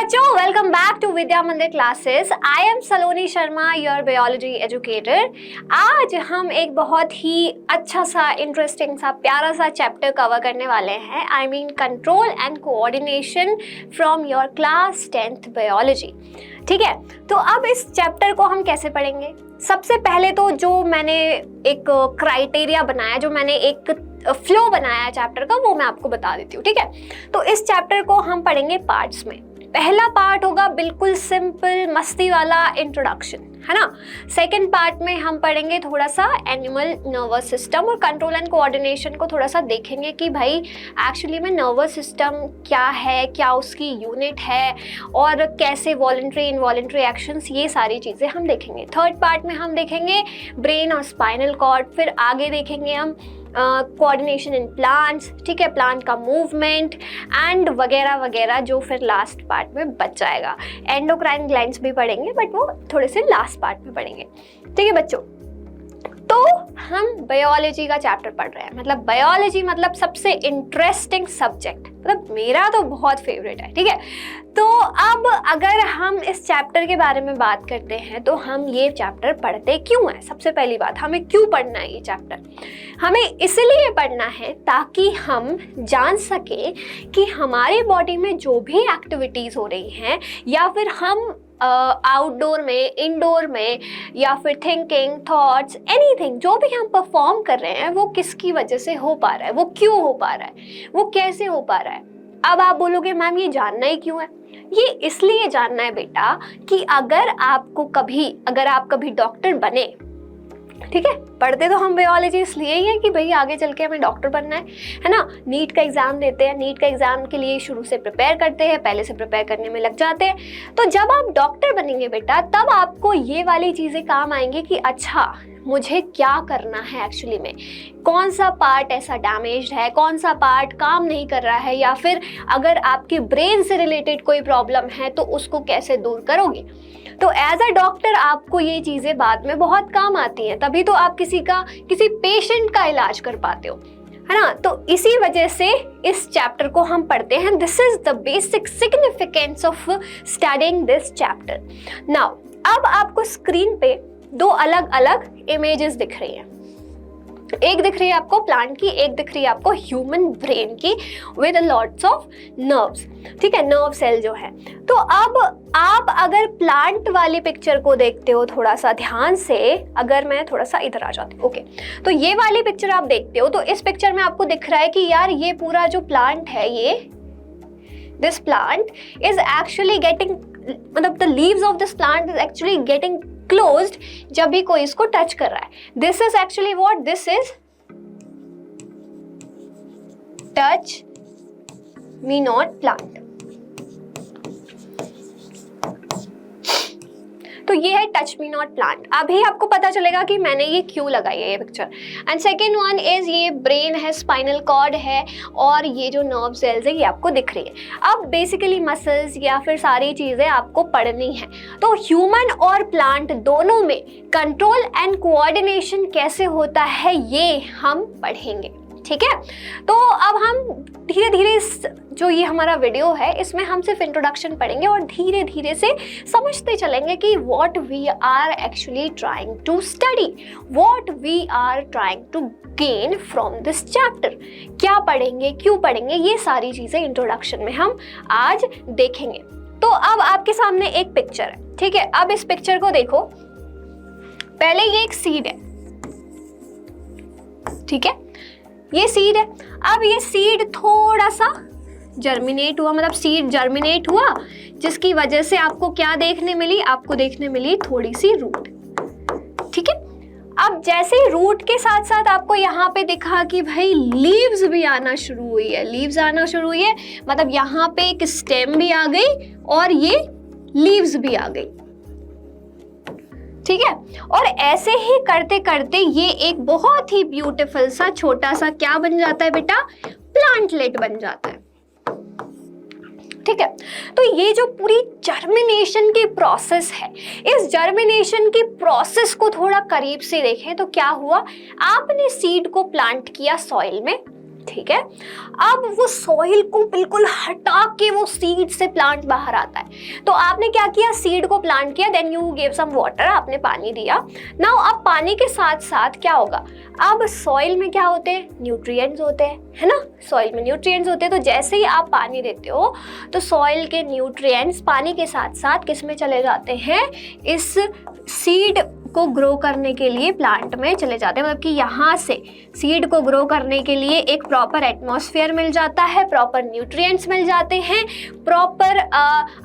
बच्चों, welcome back to विद्या मंदिर classes. I am Saloni Sharma, your biology educator. आज हम एक बहुत ही अच्छा सा, इंटरेस्टिंग सा, प्यारा सा चैप्टर कवर करने वाले हैं। I mean control and coordination from your class 10th biology. ठीक है, तो अब इस चैप्टर को हम कैसे पढ़ेंगे? सबसे पहले तो जो मैंने एक क्राइटेरिया बनाया, जो मैंने एक फ्लो बनाया चैप्टर का, वो मैं आपको बता देती हूँ। ठीक है, तो इस चैप्टर को हम पढ़ेंगे पार्ट्स में। पहला पार्ट होगा बिल्कुल सिंपल मस्ती वाला इंट्रोडक्शन, है ना। सेकंड पार्ट में हम पढ़ेंगे थोड़ा सा एनिमल नर्वस सिस्टम और कंट्रोल एंड कोऑर्डिनेशन को थोड़ा सा देखेंगे कि भाई एक्चुअली में नर्वस सिस्टम क्या है, क्या उसकी यूनिट है और कैसे वॉलंटरी इनवॉलंटरी एक्शंस, ये सारी चीज़ें हम देखेंगे। थर्ड पार्ट में हम देखेंगे ब्रेन और स्पाइनल कॉर्ड, फिर आगे देखेंगे हम कोऑर्डिनेशन इन प्लांट्स, ठीक है, प्लांट का मूवमेंट एंड वगैरह वगैरह, जो फिर लास्ट पार्ट में बच जाएगा। एंडोक्राइन ग्लैंड्स भी पढ़ेंगे, बट वो थोड़े से लास्ट पार्ट में पढ़ेंगे। ठीक है बच्चों, तो हम बायोलॉजी का चैप्टर पढ़ रहे हैं। मतलब बायोलॉजी मतलब सबसे इंटरेस्टिंग सब्जेक्ट, मतलब मेरा तो बहुत फेवरेट है। ठीक है, तो अब अगर हम इस चैप्टर के बारे में बात करते हैं तो हम ये चैप्टर पढ़ते क्यों हैं? सबसे पहली बात, हमें क्यों पढ़ना है ये चैप्टर? हमें इसलिए पढ़ना है ताकि हम जान सके कि हमारी बॉडी में जो भी एक्टिविटीज़ हो रही हैं, या फिर हम आउटडोर में, इंडोर में, या फिर थिंकिंग, थॉट्स, एनीथिंग, जो भी हम परफॉर्म कर रहे हैं, वो किसकी वजह से हो पा रहा है, वो क्यों हो पा रहा है, वो कैसे हो पा रहा है। अब आप बोलोगे मैम ये जानना ही क्यों है? ये इसलिए जानना है बेटा कि अगर आप कभी डॉक्टर बने, ठीक है, पढ़ते तो हम बायोलॉजी इसलिए ही है कि भाई आगे चल के हमें डॉक्टर बनना है ना। नीट का एग्जाम देते हैं, नीट का एग्जाम के लिए शुरू से प्रिपेयर करते हैं, पहले से प्रिपेयर करने में लग जाते हैं। तो जब आप डॉक्टर बनेंगे बेटा, तब आपको ये वाली चीज़ें काम आएंगी कि अच्छा मुझे क्या करना है एक्चुअली में, कौन सा पार्ट ऐसा डैमेज्ड है, कौन सा पार्ट काम नहीं कर रहा है, या फिर अगर आपके ब्रेन से रिलेटेड कोई प्रॉब्लम है तो उसको कैसे दूर करोगे। तो एज अ डॉक्टर आपको ये चीज़ें बाद में बहुत काम आती हैं, तभी तो आप किसी पेशेंट का इलाज कर पाते हो, है ना। तो इसी वजह से इस चैप्टर को हम पढ़ते हैं। This is the basic significance of studying this chapter. Now अब आपको स्क्रीन पे दो अलग अलग इमेजेस दिख रही हैं। एक दिख रही है आपको प्लांट की, एक दिख रही है आपको ह्यूमन ब्रेन की विद लॉट्स ऑफ नर्व्स, ठीक है, नर्व सेल जो है। तो अब आप अगर प्लांट वाली पिक्चर को देखते हो थोड़ा सा ध्यान से, अगर मैं थोड़ा सा इधर आ जाती हूँ, ओके, तो ये वाली पिक्चर आप देखते हो, तो इस पिक्चर में आपको दिख रहा है कि यार ये पूरा जो प्लांट है, ये this plant is actually getting, मतलब the leaves of this plant is actually getting closed जब भी कोई इसको टच कर रहा है। This is actually what this is, touch me not plant. तो ये है टच मी नॉट प्लांट। अभी आपको पता चलेगा कि मैंने ये क्यों लगाई है ये picture. And second one is, ये ब्रेन है, स्पाइनल कॉर्ड है, और ये जो नर्व सेल्स है ये आपको दिख रही है। अब बेसिकली मसल्स या फिर सारी चीज़ें आपको पढ़नी है। तो ह्यूमन और प्लांट दोनों में कंट्रोल एंड कोऑर्डिनेशन कैसे होता है ये हम पढ़ेंगे, ठीक है। तो अब हम धीरे धीरे जो ये हमारा वीडियो है इसमें हम सिर्फ इंट्रोडक्शन पढ़ेंगे और धीरे धीरे से समझते चलेंगे कि what we are actually trying to study, what we are trying to gain from this chapter. क्या पढ़ेंगे, क्यों पढ़ेंगे, ये सारी चीज़ें इंट्रोडक्शन में हम आज देखेंगे। तो अब आपके सामने एक पिक्चर है, ठीक है। अब इस पिक्चर को देखो, पहले ये एक सीड है, ठीक है, ये सीड है। अब ये सीड थोड़ा सा जर्मिनेट हुआ, मतलब सीड जर्मिनेट हुआ, जिसकी वजह से आपको क्या देखने मिली, आपको देखने मिली थोड़ी सी रूट, ठीक है। अब जैसे रूट के साथ साथ आपको यहाँ पे दिखा कि भाई लीव्स भी आना शुरू हुई है, लीव्स आना शुरू हुई है, मतलब यहाँ पे एक स्टेम भी आ गई और ये लीव्स भी आ गई, ठीक है। और ऐसे ही करते करते ये एक बहुत ही ब्यूटीफुल सा छोटा सा क्या बन जाता है बेटा, प्लांटलेट बन जाता है, ठीक है। तो ये जो पूरी जर्मिनेशन की प्रोसेस है, इस जर्मिनेशन की प्रोसेस को थोड़ा करीब से देखें तो क्या हुआ, आपने सीड को प्लांट किया सॉइल में, ठीक है। अब वो सॉइल को बिल्कुल हटा के वो सीड से प्लांट बाहर आता है। तो आपने क्या किया, सीड को प्लांट किया, then you give some water, आपने पानी दिया। नाउ अब पानी के साथ साथ क्या होगा, अब सॉइल में क्या होते हैं, न्यूट्रिएंट्स होते हैं, है ना, सॉइल में न्यूट्रिएंट्स होते हैं। तो जैसे ही आप पानी देते हो तो सॉइल के न्यूट्रिएंट्स पानी के साथ साथ किस में चले जाते हैं, इस सीड को ग्रो करने के लिए प्लांट में चले जाते हैं। मतलब कि यहाँ से सीड को ग्रो करने के लिए एक प्रॉपर एटमॉस्फेयर मिल जाता है, प्रॉपर न्यूट्रिएंट्स मिल जाते हैं, प्रॉपर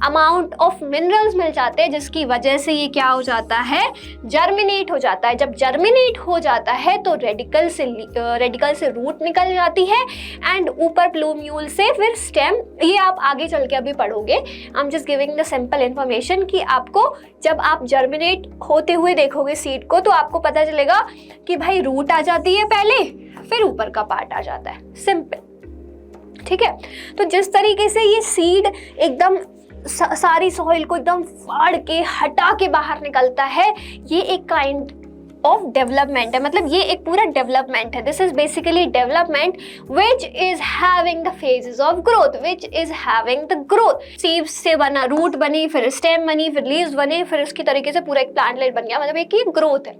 अमाउंट ऑफ मिनरल्स मिल जाते हैं, जिसकी वजह से ये क्या हो जाता है, जर्मिनेट हो जाता है। जब जर्मिनेट हो जाता है तो रेडिकल से रूट निकल जाती है एंड ऊपर प्लूम्यूल से फिर स्टेम। ये आप आगे चल के अभी पढ़ोगे। I am just giving the simple information कि आपको जब आप जर्मिनेट होते हुए देखोगे सीड को तो आपको पता चलेगा कि भाई रूट आ जाती है पहले, फिर ऊपर का पार्ट आ जाता है, सिंपल, ठीक है। तो जिस तरीके से ये सीड एकदम सारी सॉइल को एकदम फाड़ के हटा के बाहर निकलता है, ये एक काइंड ऑफ डेवलपमेंट है। मतलब ये एक पूरा डेवलपमेंट है। This is basically development which is having the phases of growth, which is having the growth. Seeds से बना, रूट बनी, फिर स्टेम बनी, फिर लीव्स बने, फिर उसकी तरीके से पूरा एक प्लांटलेट बन गया। मतलब एक ये ग्रोथ है।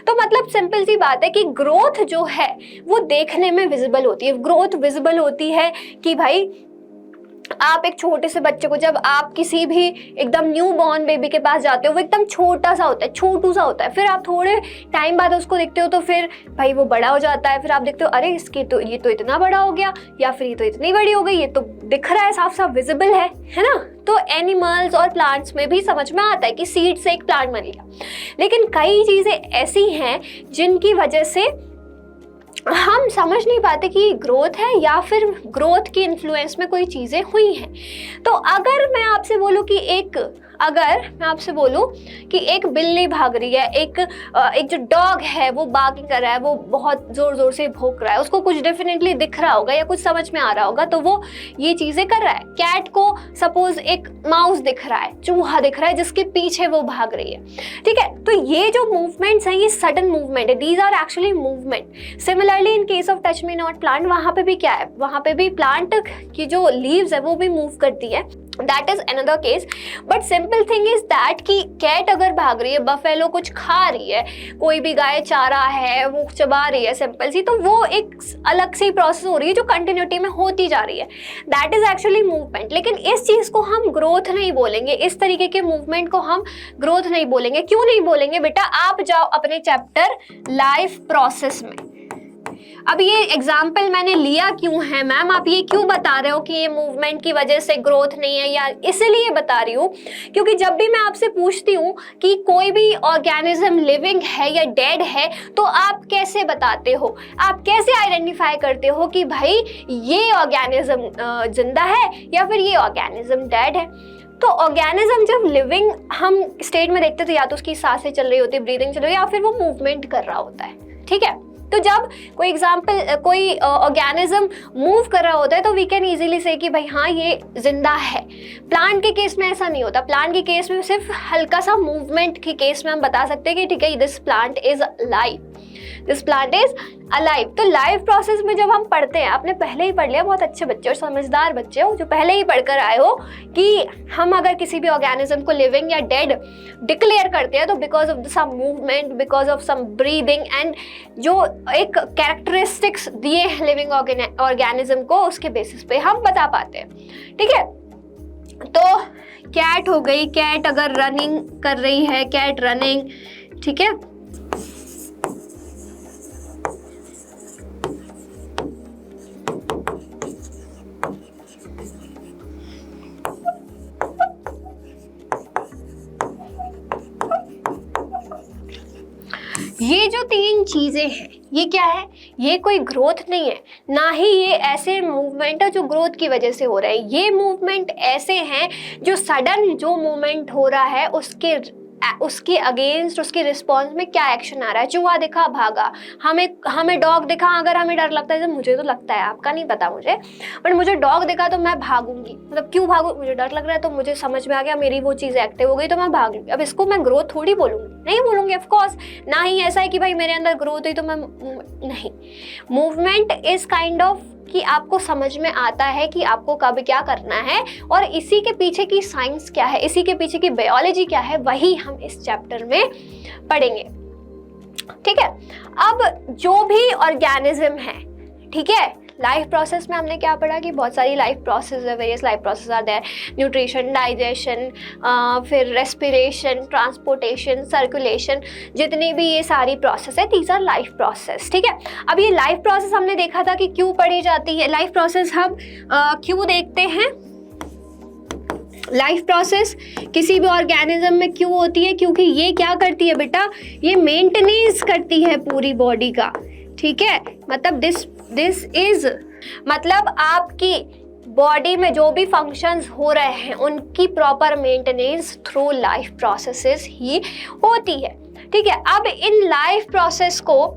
तो मतलब सिंपल सी बात है कि ग्रोथ जो है वो देखने में विजिबल होती है। ग्रोथ विजिबल होती है कि भाई आप एक छोटे से बच्चे को, जब आप किसी भी एकदम न्यू बॉर्न बेबी के पास जाते हो, वो एकदम छोटा सा होता है, छोटू सा होता है, फिर आप थोड़े टाइम बाद उसको देखते हो तो फिर भाई वो बड़ा हो जाता है। फिर आप देखते हो अरे इसकी तो ये तो इतना बड़ा हो गया, या फिर ये तो इतनी बड़ी हो गई, ये तो दिख रहा है, साफ साफ विजिबल है ना। तो एनिमल्स और प्लांट्स में भी समझ में आता है कि सीड से एक प्लांट बन गया। लेकिन कई चीज़ें ऐसी हैं जिनकी वजह से हम समझ नहीं पाते कि ग्रोथ है या फिर ग्रोथ की इन्फ्लुएंस में कोई चीज़ें हुई हैं। तो अगर मैं आपसे बोलूँ कि एक बिल्ली भाग रही है, एक जो डॉग है वो बार्किंग कर रहा है, वो बहुत ज़ोर ज़ोर से भौंक रहा है, उसको कुछ डेफिनेटली दिख रहा होगा या कुछ समझ में आ रहा होगा, तो वो ये चीज़ें कर रहा है। कैट को सपोज एक माउस दिख रहा है, चूहा दिख रहा है जिसके पीछे वो भाग रही है, ठीक है। तो ये जो मूवमेंट्स हैं ये सडन मूवमेंट है, these are actually movement. Similarly in case of touch me not plant, वहाँ पे भी क्या है, वहाँ पे भी प्लांट की जो लीव्स है वो भी मूव करती है, that is another case. But simple thing is that कि कैट अगर भाग रही है, बफेलो कुछ खा रही है, कोई भी गाय चारा है वो चबा रही है, सिंपल सी, तो वो एक अलग से प्रोसेस हो रही है जो कंटिन्यूटी में होती जा रही है, दैट इज एक्चुअली मूवमेंट। लेकिन इस चीज़ को हम ग्रोथ नहीं बोलेंगे, इस तरीके के मूवमेंट को हम ग्रोथ नहीं बोलेंगे। क्यों नहीं बोलेंगे बेटा, आप जाओ अपने चैप्टर लाइफ प्रोसेस में। अब ये एग्जाम्पल मैंने लिया क्यों है मैम, आप ये क्यों बता रहे हो कि ये मूवमेंट की वजह से ग्रोथ नहीं है, या इसलिए बता रही हूँ क्योंकि जब भी मैं आपसे पूछती हूँ कि कोई भी ऑर्गेनिज्म लिविंग है या डेड है, तो आप कैसे बताते हो, आप कैसे आइडेंटिफाई करते हो कि भाई ये ऑर्गेनिज्म जिंदा है या फिर ये ऑर्गेनिज्म डेड है। तो ऑर्गेनिज्म जब लिविंग हम स्टेट में देखते तो या तो उसकी सांसें चल रही होती है, ब्रीदिंग चल रही है, या फिर वो मूवमेंट कर रहा होता है, ठीक है। तो जब कोई ऑर्गेनिज्म मूव कर रहा होता है तो वी कैन इजीली से कि भाई हाँ ये जिंदा है। प्लांट के केस में ऐसा नहीं होता। प्लांट के केस में सिर्फ हल्का सा मूवमेंट के केस में हम बता सकते हैं कि ठीक है this plant is live, this plant is alive. तो लाइव प्रोसेस में जब हम पढ़ते हैं, आपने पहले ही पढ़ लिया, बहुत अच्छे बच्चे और समझदार बच्चे हो जो पहले ही पढ़कर आए हो कि हम अगर किसी भी ऑर्गेनिज्म को लिविंग या डेड डिक्लेयर करते हैं तो because of some movement, because of some breathing and जो एक कैरेक्टरिस्टिक्स दिए हैं लिविंग ऑर्गेनिज्म को, उसके बेसिस पे हम बता पाते हैं, ठीक है। तो कैट हो गई, कैट अगर रनिंग कर रही है, कैट रनिंग, ठीक है। ये जो तीन चीजें हैं ये क्या है, ये कोई ग्रोथ नहीं है, ना ही ये ऐसे मूवमेंट है जो ग्रोथ की वजह से हो रहा है। ये मूवमेंट ऐसे हैं जो सडन जो मूवमेंट हो रहा है उसके अगेंस्ट, उसके रिस्पॉन्स में क्या एक्शन आ रहा है। चूहा दिखा भागा, हमें डॉग दिखा, अगर हमें डर लगता है, मुझे तो लगता है, आपका नहीं पता मुझे, बट मुझे डॉग दिखा तो मैं भागूंगी। मतलब क्यों भागू, मुझे डर लग रहा है, तो मुझे समझ में आ गया, मेरी वो चीज़ एक्टिव हो गई तो मैं भागूंगी। अब इसको मैं ग्रोथ थोड़ी बोलूंगी, नहीं बोलूंगी ऑफकोर्स। ना ही ऐसा है कि भाई मेरे अंदर ग्रोथ हुई तो मैं नहीं। मूवमेंट इज काइंड ऑफ कि आपको समझ में आता है कि आपको कब क्या करना है और इसी के पीछे की साइंस क्या है, इसी के पीछे की बायोलॉजी क्या है, वही हम इस चैप्टर में पढ़ेंगे। ठीक है, अब जो भी ऑर्गेनिज्म है, ठीक है, लाइफ प्रोसेस में हमने क्या पढ़ा कि बहुत सारी लाइफ प्रोसेस है, various life process are there, nutrition, digestion, फिर रेस्पिरेशन, ट्रांसपोर्टेशन, सर्कुलेशन, जितनी भी ये सारी प्रोसेस है, दीज आर लाइफ प्रोसेस। ठीक है, अब ये लाइफ प्रोसेस हमने देखा था कि क्यों पढ़ी जाती है। लाइफ प्रोसेस हम क्यों देखते हैं, लाइफ प्रोसेस किसी भी ऑर्गेनिज्म में क्यों होती है, क्योंकि ये क्या करती है बेटा, ये मेंटेनेंस करती है पूरी बॉडी का। ठीक है, मतलब दिस इज, मतलब आपकी बॉडी में जो भी फंक्शंस हो रहे हैं उनकी proper maintenance through life processes ही होती है। ठीक है, अब इन लाइफ प्रोसेस को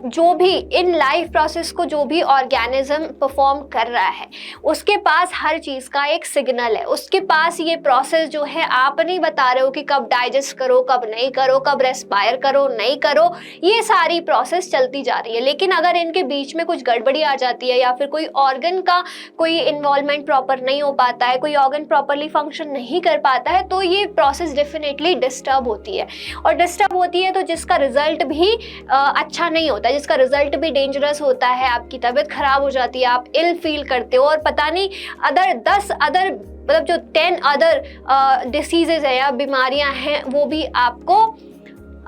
जो भी ऑर्गेनिज्म परफॉर्म कर रहा है उसके पास हर चीज़ का एक सिग्नल है। उसके पास ये प्रोसेस जो है, आप नहीं बता रहे हो कि कब डाइजेस्ट करो, कब नहीं करो, कब रेस्पायर करो, नहीं करो, ये सारी प्रोसेस चलती जा रही है। लेकिन अगर इनके बीच में कुछ गड़बड़ी आ जाती है या फिर कोई ऑर्गन का कोई इन्वॉल्वमेंट प्रॉपर नहीं हो पाता है, कोई ऑर्गन प्रॉपरली फंक्शन नहीं कर पाता है, तो ये प्रोसेस डेफिनेटली डिस्टर्ब होती है। और डिस्टर्ब होती है तो जिसका रिजल्ट भी अच्छा नहीं होता, जिसका रिजल्ट भी डेंजरस होता है, आपकी तबीयत खराब हो जाती है, आप इल फील करते हो और पता नहीं 10 अदर मतलब जो 10 अदर डिसीजेज है या बीमारियां हैं वो भी आपको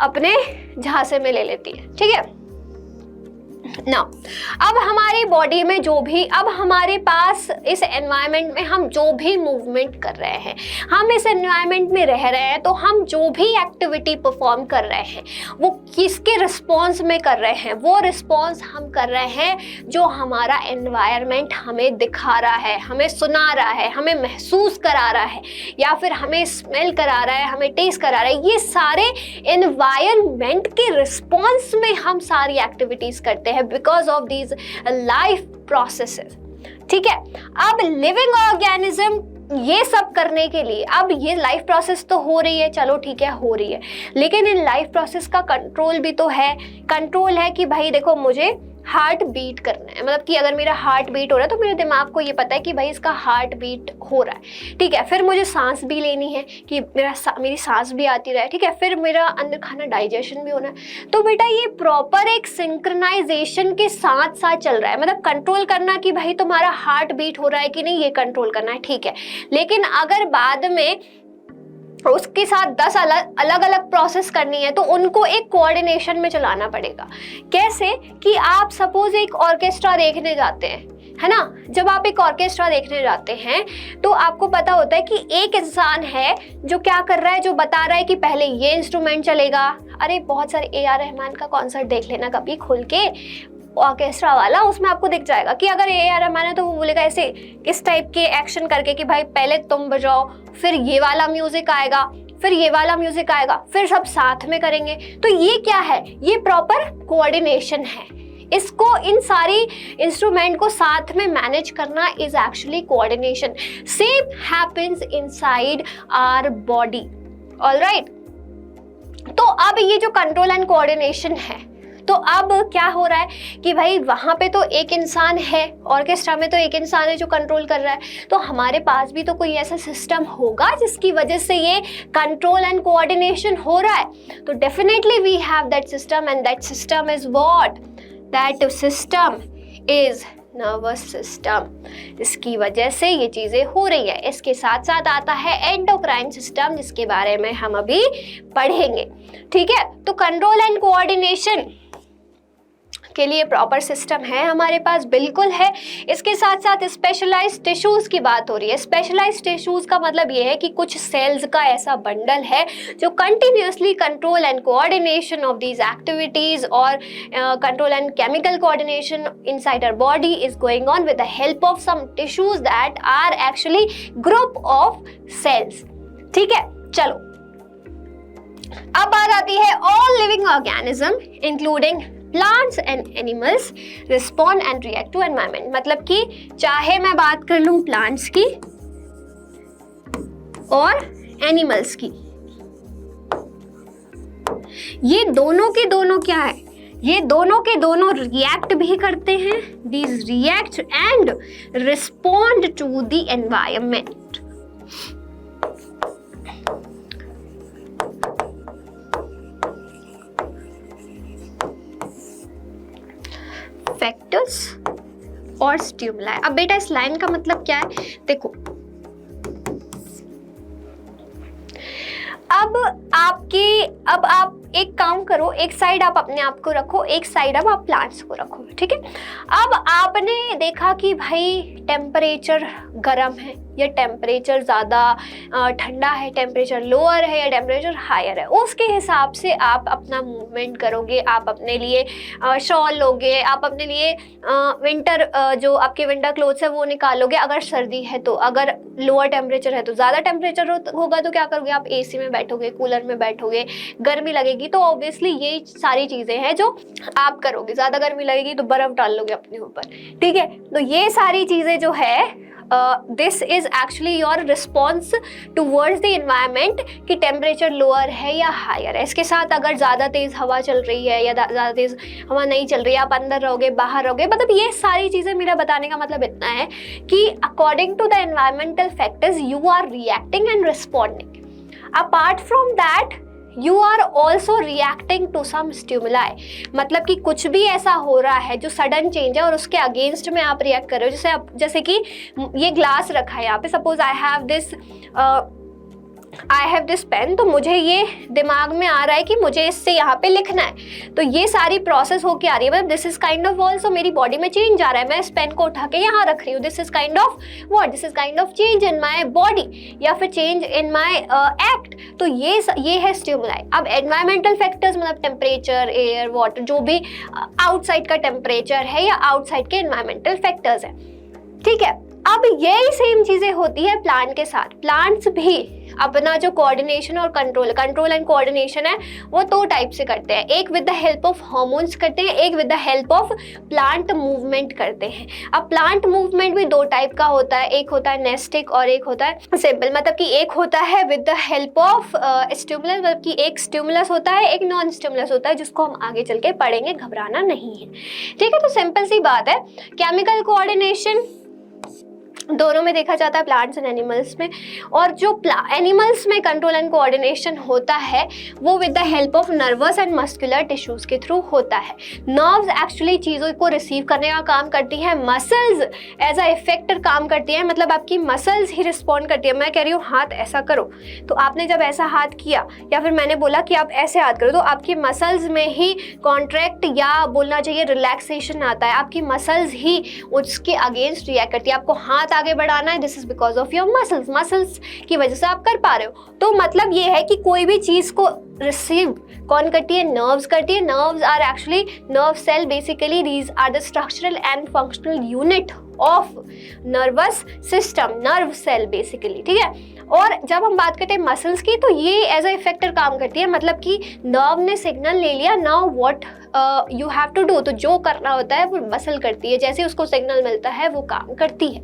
अपने झांसे में ले लेती है। ठीक है ना, अब हमारी बॉडी में जो भी, अब हमारे पास इस एनवायरनमेंट में हम जो भी मूवमेंट कर रहे हैं, हम इस एनवायरनमेंट में रह रहे हैं, तो हम जो भी एक्टिविटी परफॉर्म कर रहे हैं वो किसके रिस्पॉन्स में कर रहे हैं, वो रिस्पॉन्स हम कर रहे हैं जो हमारा एनवायरनमेंट हमें दिखा रहा है, हमें सुना रहा है, हमें महसूस करा रहा है, या फिर हमें स्मेल करा रहा है, हमें टेस्ट करा रहा है। ये सारे एनवायरनमेंट के रिस्पॉन्स में हम सारी एक्टिविटीज करते हैं because of these life processes। ठीक है, अब लिविंग ऑर्गेनिज्म ये सब करने के लिए, अब ये लाइफ प्रोसेस तो हो रही है, चलो ठीक है हो रही है, लेकिन इन लाइफ प्रोसेस का कंट्रोल भी तो है। कंट्रोल है कि भाई देखो मुझे हार्ट बीट करना है, मतलब कि अगर मेरा हार्ट बीट हो रहा है तो मेरे दिमाग को ये पता है कि भाई इसका हार्ट बीट हो रहा है। ठीक है, फिर मुझे सांस भी लेनी है कि मेरी सांस भी आती रहे। ठीक है, फिर मेरा अंदर खाना डाइजेशन भी होना है। तो बेटा ये प्रॉपर एक सिंक्रोनाइजेशन के साथ साथ चल रहा है, मतलब कंट्रोल करना कि भाई तुम्हारा हार्ट बीट हो रहा है कि नहीं, ये कंट्रोल करना है। ठीक है, लेकिन अगर बाद में उसके साथ 10 अलग अलग प्रोसेस करनी है तो उनको एक कोऑर्डिनेशन में चलाना पड़ेगा। कैसे कि आप सपोज एक ऑर्केस्ट्रा देखने जाते हैं, है ना, जब आप एक ऑर्केस्ट्रा देखने जाते हैं तो आपको पता होता है कि एक इंसान है जो क्या कर रहा है, जो बता रहा है कि पहले ये इंस्ट्रूमेंट चलेगा। अरे बहुत सारे AR रहमान का कॉन्सर्ट देख लेना कभी खुल के, ऑर्केस्ट्रा वाला, उसमें आपको दिख जाएगा कि अगर AR रहमान है तो वो बोलेगा ऐसे इस टाइप के एक्शन करके कि भाई पहले तुम बजाओ, फिर ये वाला म्यूजिक आएगा, फिर ये वाला म्यूजिक आएगा, फिर सब साथ में करेंगे। तो ये क्या है, ये प्रॉपर कोऑर्डिनेशन है। इसको, इन सारी इंस्ट्रूमेंट को साथ में मैनेज करना is actually coordination. Same happens inside our body. Alright, तो अब ये जो कंट्रोल एंड कोऑर्डिनेशन है, तो अब क्या हो रहा है कि भाई वहाँ पे तो एक इंसान है, ऑर्केस्ट्रा में तो एक इंसान है जो कंट्रोल कर रहा है, तो हमारे पास भी तो कोई ऐसा सिस्टम होगा जिसकी वजह से ये कंट्रोल एंड कोऑर्डिनेशन हो रहा है। तो definitely we have that system, and that system is what, that system is nervous system. इसकी वजह से ये चीज़ें हो रही है। इसके साथ साथ आता है एंडोक्राइन सिस्टम, जिसके बारे में हम अभी पढ़ेंगे। ठीक है, तो कंट्रोल एंड कोऑर्डिनेशन के लिए प्रॉपर सिस्टम है हमारे पास, बिल्कुल है। इसके साथ साथ स्पेशलाइज्ड टिश्यूज की बात हो रही है। स्पेशलाइज्ड टिश्यूज का मतलब ये है कि कुछ सेल्स का ऐसा बंडल है जो continuously control and coordination of these activities और control and chemical coordination inside our body is going on with the help of some tissues that are actually group of cells. ठीक है, चलो अब बात आती है all living organism including plants and animals respond and react to environment. मतलब कि चाहे मैं बात कर लूं प्लांट्स की और एनिमल्स की, ये दोनों के दोनों क्या है, ये दोनों के दोनों रिएक्ट भी करते हैं, these react and respond to the environment. Factors और स्टिमुलाई। अब बेटा इस लाइन का मतलब क्या है, देखो अब आप एक काम करो, एक साइड आप अपने आप को रखो, एक साइड अब आप प्लांट्स को रखो, ठीक है। अब आपने देखा कि भाई टेम्परेचर गर्म है या टेम्परेचर ज़्यादा ठंडा है, टेम्परेचर लोअर है या टेम्परेचर हायर है, उसके हिसाब से आप अपना मूवमेंट करोगे। आप अपने लिए शॉल लोगे, आप अपने लिए विंटर जो आपके विंटर क्लोथ्स है वो निकालोगे अगर सर्दी है तो, अगर लोअर टेम्परेचर है तो, ज़्यादा टेम्परेचर होगा तो क्या करोगे आप, एसी में बैठोगे, कूलर में बैठोगे, गर्मी लगेगी तो ऑब्वियसली ये सारी चीज़ें हैं जो आप करोगे। ज़्यादा गर्मी लगेगी तो बर्फ़ डाल लोगे अपने ऊपर, ठीक है। तो ये सारी चीज़ें जो है this is actually your response towards the environment कि टेम्परेचर लोअर है या हायर है। इसके साथ अगर ज़्यादा तेज़ हवा चल रही है या ज़्यादा तेज़ हवा नहीं चल रही है, आप अंदर रहोगे बाहर रहोगे, मतलब ये सारी चीज़ें, मेरा बताने का मतलब इतना है कि according to the environmental factors you are reacting and responding. Apart from that you are also reacting to some stimuli, मतलब कि कुछ भी ऐसा हो रहा है जो सडन चेंज है और उसके अगेंस्ट में आप रिएक्ट कर रहे हो। जैसे कि ये ग्लास रखा है यहाँ पे, suppose I have this pen, तो मुझे ये दिमाग में आ रहा है कि मुझे इससे यहाँ पे लिखना है, तो ये सारी प्रोसेस होके आ रही है, मतलब this is kind of also मेरी बॉडी में चेंज आ रहा है। मैं इस पेन को उठा के यहाँ रख रही हूँ, this is kind of what, this is kind of change in my body या फिर चेंज इन माई एक्ट। तो ये है स्टिमुलाई। अब एनवायरमेंटल फैक्टर्स मतलब टेम्परेचर, एयर, वाटर, जो भी आउटसाइड का टेम्परेचर है या आउटसाइड के एनवायरमेंटल फैक्टर्स है, ठीक है। अब यही सेम चीजें होती है प्लांट के साथ। प्लांट्स भी अपना जो कोऑर्डिनेशन और कंट्रोल एंड कोऑर्डिनेशन है वो दो टाइप से करते हैं, एक with the help of hormones करते हैं, एक with the help of plant movement करते हैं। अब प्लांट मूवमेंट भी दो टाइप का होता है, एक होता है नेस्टिक और एक होता है सिंपल, मतलब कि एक होता है with the help of stimulus, मतलब कि एक स्टिमुलस होता है, एक नॉन स्टिमुलस होता है, जिसको हम आगे चल के पढ़ेंगे, घबराना नहीं है, ठीक है। तो सिंपल सी बात है, केमिकल कोऑर्डिनेशन दोनों में देखा जाता है, प्लांट्स एंड एनिमल्स में। और जो एनिमल्स में कंट्रोल एंड कोऑर्डिनेशन होता है वो with the help of nervous and muscular tissues के थ्रू होता है। नर्व्स एक्चुअली चीज़ों को रिसीव करने का काम करती है, मसल्स एज अ इफेक्टर काम करती है, मतलब आपकी मसल्स ही रिस्पॉन्ड करती है। मैं कह रही हूँ हाथ ऐसा करो, तो आपने जब ऐसा हाथ किया या फिर मैंने बोला कि आप ऐसे हाथ करो, तो आपकी मसल्स में ही कॉन्ट्रैक्ट या बोलना चाहिए रिलैक्सेशन आता है, आपकी मसल्स ही उसके अगेंस्ट रिएक्ट करती है। आपको हाथ आगे बढ़ाना है, this is because of your muscles की वजह से आप कर पा रहे हो। तो मतलब ये है कि कोई भी चीज को रिसीव कौन करती है, नर्व्स करती है। Nerves are actually nerve cell, basically these are the structural and functional unit of nervous system, nerve cell basically, ठीक है। और जब हम बात करते हैं मसल्स की, तो ये एज अ इफेक्टर काम करती है, मतलब कि नर्व ने सिग्नल ले लिया, now what you have to do, तो जो करना होता है वो मसल करती है, जैसे उसको सिग्नल मिलता है वो काम करती है,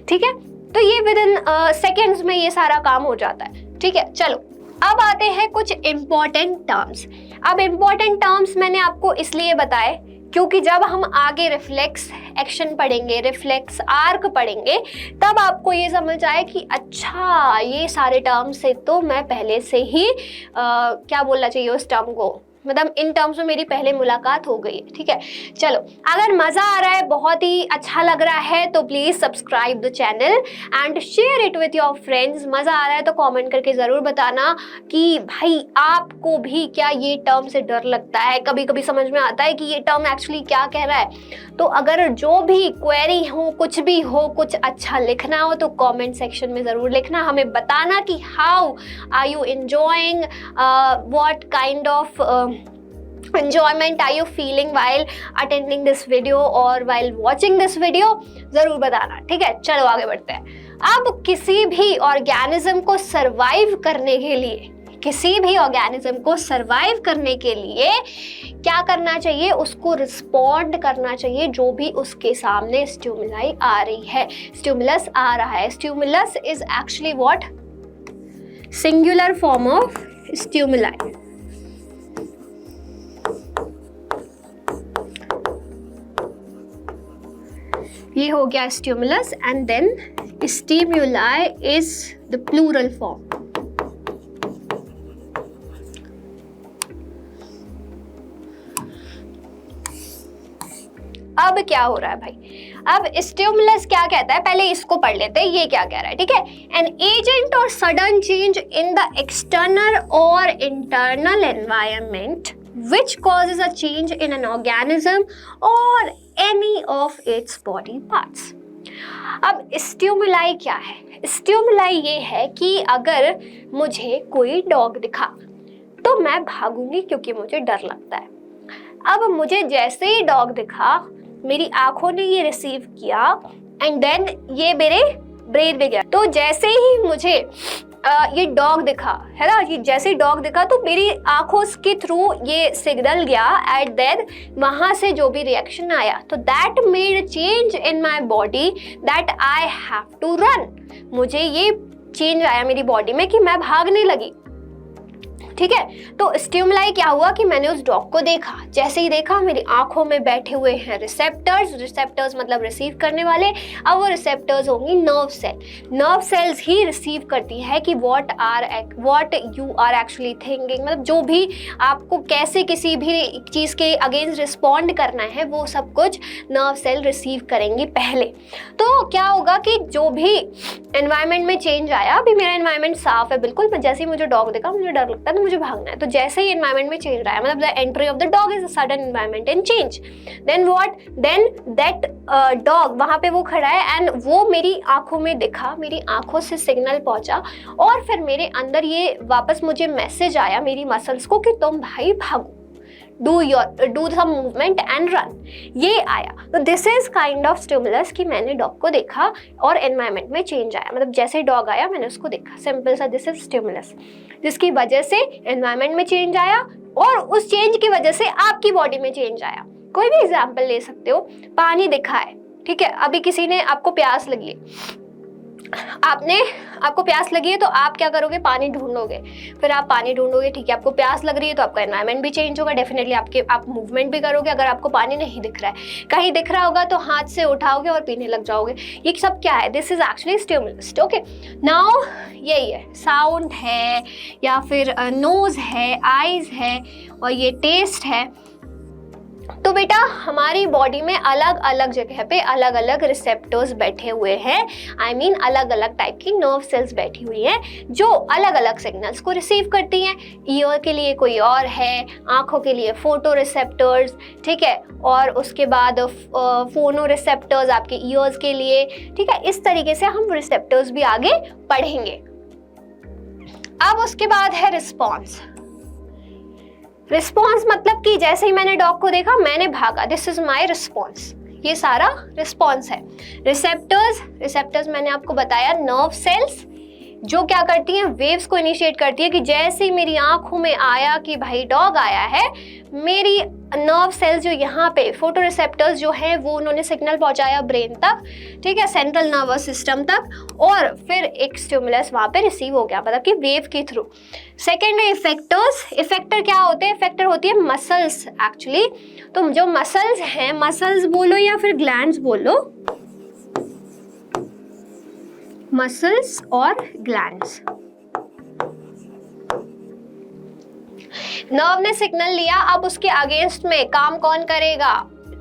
ठीक है। तो ये विद इन सेकेंड्स में ये सारा काम हो जाता है, ठीक है। चलो अब आते हैं कुछ इम्पॉर्टेंट टर्म्स। अब इम्पॉर्टेंट टर्म्स मैंने आपको इसलिए बताए क्योंकि जब हम आगे रिफ्लेक्स एक्शन पढ़ेंगे, रिफ्लेक्स आर्क पढ़ेंगे, तब आपको ये समझ आए कि अच्छा ये सारे टर्म से तो मैं पहले से ही क्या बोलना चाहिए उस टर्म को, मतलब इन टर्म्स में मेरी पहले मुलाकात हो गई है, ठीक है। चलो अगर मज़ा आ रहा है, बहुत ही अच्छा लग रहा है, तो please subscribe the channel and share it with your friends. मज़ा आ रहा है तो कमेंट करके ज़रूर बताना कि भाई आपको भी क्या ये टर्म से डर लगता है, कभी कभी समझ में आता है कि ये टर्म एक्चुअली क्या कह रहा है। तो अगर जो भी क्वेरी हो, कुछ भी हो, कुछ अच्छा लिखना हो तो कमेंट सेक्शन में ज़रूर लिखना, हमें बताना कि how are you enjoying, what kind of enjoyment are you feeling while attending this video or while watching this video, जरूर बताना, ठीक है। चलो आगे बढ़ते हैं। अब किसी भी ऑर्गेनिज्म को सरवाइव करने के लिए, किसी भी ऑर्गेनिज्म को सरवाइव करने के लिए क्या करना चाहिए, उसको रिस्पॉन्ड करना चाहिए जो भी उसके सामने स्टिमुलाई आ रही है, स्टिमुलस आ रहा है। Stimulus is actually what, singular form of stimuli. ये हो गया stimulus and then stimuli is the plural form. अब क्या हो रहा है भाई, अब स्टिमुलस क्या कहता है, पहले इसको पढ़ लेते हैं, ये क्या कह रहा है, ठीक है। An agent or sudden change in the external or internal environment which causes a change in an organism or any of its body parts। अब स्टिमुलाई क्या है, स्टिमुलाई ये है कि अगर मुझे कोई डॉग दिखा तो मैं भागूंगी क्योंकि मुझे डर लगता है। अब मुझे जैसे ही डॉग दिखा, मेरी आंखों ने ये रिसीव किया एंड देन ये मेरे ब्रेन में गया, तो जैसे ही मुझे ये डॉग दिखा है ना, ये जैसे ही डॉग दिखा तो मेरी आंखों के थ्रू ये सिग्नल गया एंड देन वहां से जो भी रिएक्शन आया, तो that made change in my body that I have to run. मुझे ये चेंज आया मेरी बॉडी में कि मैं भागने लगी, ठीक है। तो स्टिमुलाई क्या हुआ कि मैंने उस डॉग को देखा, जैसे ही देखा मेरी आंखों में बैठे हुए हैं रिसेप्टर्स, रिसेप्टर्स मतलब रिसीव करने वाले। अब वो रिसेप्टर्स होंगी नर्व सेल, नर्व सेल्स ही रिसीव करती है कि what you are actually thinking, मतलब जो भी आपको कैसे किसी भी चीज़ के अगेंस्ट रिस्पॉन्ड करना है वो सब कुछ नर्व सेल रिसीव करेंगी पहले। तो क्या होगा कि जो भी एनवायरनमेंट में चेंज आया, अभी मेरा एनवायरनमेंट साफ है बिल्कुल, मैं जैसे ही मुझे डॉग देखा मुझे डर लगता है, मुझे भागना है, तो जैसे ही एनवायरनमेंट में चेंज आया, मतलब the entry of the dog is a sudden environment and change, then what, then that dog वहां पे वो खड़ा है एंड वो मेरी आंखों में दिखा, मेरी आंखों से सिग्नल पहुंचा और फिर मेरे अंदर ये वापस मुझे मैसेज आया मेरी मसल्स को कि तुम भाई भागो, do some movement and run, ये आया। तो this is kind of stimulus कि मैंने डॉग को देखा और एनवायरनमेंट में चेंज आया, मतलब जैसे डॉग आया मैंने उसको देखा, सिंपल सा दिस इज स्टिमुलस, जिसकी वजह से एनवायरनमेंट में चेंज आया और उस चेंज की वजह से आपकी बॉडी में चेंज आया। कोई भी एग्जाम्पल ले सकते हो, पानी दिखा है, ठीक है, अभी किसी ने आपको प्यास लगी है, आपको प्यास लगी है तो आप क्या करोगे, पानी ढूंढोगे, फिर आप पानी ढूंढोगे, ठीक है, आपको प्यास लग रही है तो आपका एनवायरनमेंट भी चेंज होगा, डेफिनेटली आप मूवमेंट भी करोगे। अगर आपको पानी नहीं दिख रहा है, कहीं दिख रहा होगा तो हाथ से उठाओगे और पीने लग जाओगे। ये सब क्या है, this is actually stimulus, okay. Now यही है, साउंड है या फिर नोज है, आईज है और ये टेस्ट है। तो बेटा हमारी बॉडी में अलग अलग जगह पे अलग अलग रिसेप्टर्स बैठे हुए हैं, आई मीन अलग अलग टाइप की नर्व सेल्स बैठी हुई हैं जो अलग अलग सिग्नल्स को रिसीव करती हैं। ईयर के लिए कोई और है, आंखों के लिए फोटो रिसेप्टर्स, ठीक है, और उसके बाद फोनो रिसेप्टर्स आपके ईयर्स के लिए, ठीक है। इस तरीके से हम रिसेप्टर्स भी आगे पढ़ेंगे। अब उसके बाद है रिस्पॉन्स। रिस्पॉन्स मतलब कि जैसे ही मैंने डॉग को देखा मैंने भागा, दिस इज माय रिस्पॉन्स, ये सारा रिस्पॉन्स है। रिसेप्टर्स मैंने आपको बताया नर्व सेल्स जो क्या करती हैं, वेव्स को इनिशिएट करती है कि जैसे ही मेरी आंखों में आया कि भाई डॉग आया है, मेरी नर्व सेल्स जो यहाँ पे फोटो रिसेप्टर्स जो हैं वो उन्होंने सिग्नल पहुंचाया ब्रेन तक, ठीक है, सेंट्रल नर्वस सिस्टम तक, और फिर एक स्टिमुलस वहाँ पे रिसीव हो गया, मतलब कि वेव के थ्रू। सेकेंड है इफेक्टर्स। इफेक्टर क्या होते हैं, इफेक्टर होती है मसल्स एक्चुअली। तो जो मसल्स हैं, मसल्स बोलो या फिर ग्लैंड्स बोलो, मसल्स और ग्लैंड्स। नर्व ने सिग्नल लिया, अब उसके अगेंस्ट में काम कौन करेगा,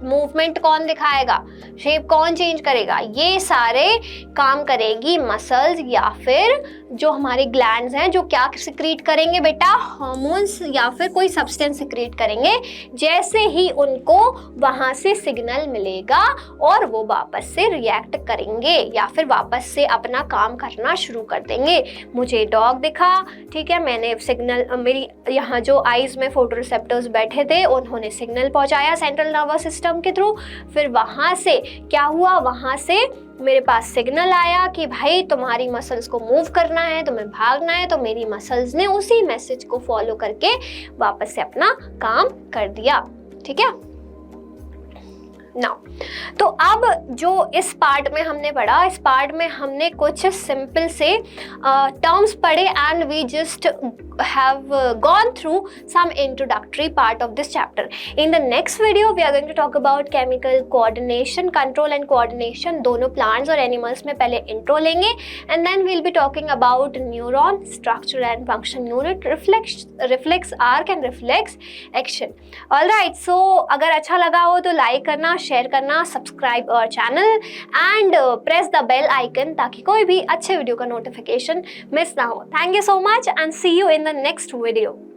मूवमेंट कौन दिखाएगा, शेप कौन चेंज करेगा, ये सारे काम करेगी मसल्स या फिर जो हमारे ग्लैंड्स हैं जो क्या सिक्रीट करेंगे बेटा, हार्मोन्स या फिर कोई सब्सटेंस सिक्रीट करेंगे जैसे ही उनको वहां से सिग्नल मिलेगा और वो वापस से रिएक्ट करेंगे या फिर वापस से अपना काम करना शुरू कर देंगे। मुझे डॉग दिखा, ठीक है, मैंने सिग्नल, मेरी यहाँ जो आईज में फोटो रिसेप्टर्स बैठे थे उन्होंने सिग्नल पहुंचाया सेंट्रल नर्वस सिस्टम के थ्रू, फिर वहां से क्या हुआ, वहां से मेरे पास सिग्नल आया कि भाई तुम्हारी मसल्स को मूव करना है, तुम्हें भागना है, तो मेरी मसल्स ने उसी मैसेज को फॉलो करके वापस से अपना काम कर दिया, ठीक है। नाउ तो अब जो इस पार्ट में हमने पढ़ा, इस पार्ट में हमने कुछ सिंपल से टर्म्स पढ़े and we just have gone through some introductory part of this chapter. In the next video we are going to talk about chemical coordination, control and coordination. दोनों plants और animals में पहले intro लेंगे and then we'll be talking about neuron structure and function unit, reflex arc and reflex action. Alright, so अगर अच्छा लगा हो तो like करना, share करना, subscribe our channel and press the bell icon ताकि कोई भी अच्छे वीडियो का notification मिस ना हो. Thank you so much and see you in the next video.